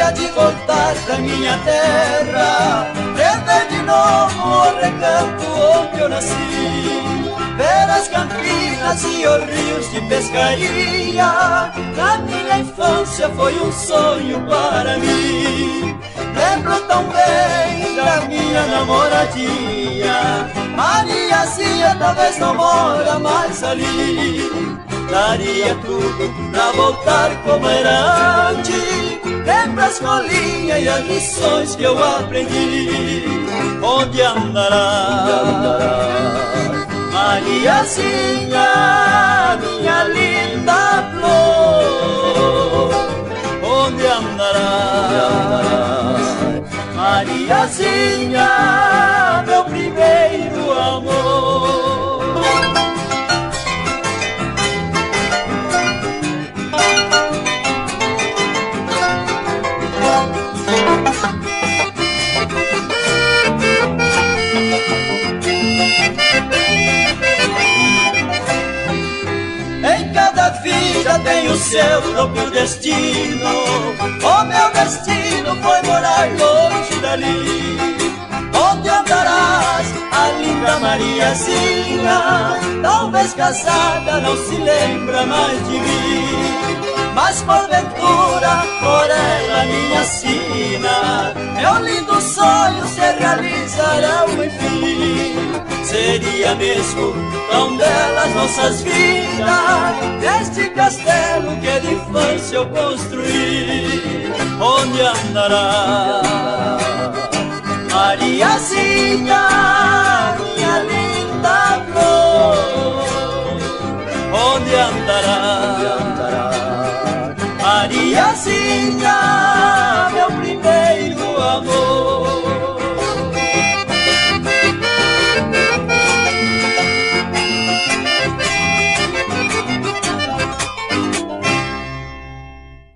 dia de voltar pra minha terra, rever de novo o recanto onde eu nasci, ver as campinas e os rios de pescaria. Na minha infância foi um sonho para mim. Lembro tão bem da minha namoradinha, Mariazinha talvez não mora mais ali. Daria tudo pra voltar como era antes. Lembra a escolinha e as lições que eu aprendi. Onde andará, Mariazinha, minha linda flor? Onde andará, Mariazinha, meu primeiro amor? Vida tem o seu próprio destino. O meu destino foi morar longe dali. Onde andarás, a linda Mariazinha? Talvez casada não se lembra mais de mim, mas porventura por ela minha sina, meu lindo sonho se realizará enfim. Seria mesmo tão belas nossas vidas, deste castelo que de infância eu construí. Onde andará, Mariazinha, minha linda flor? Onde andará, Mariazinha?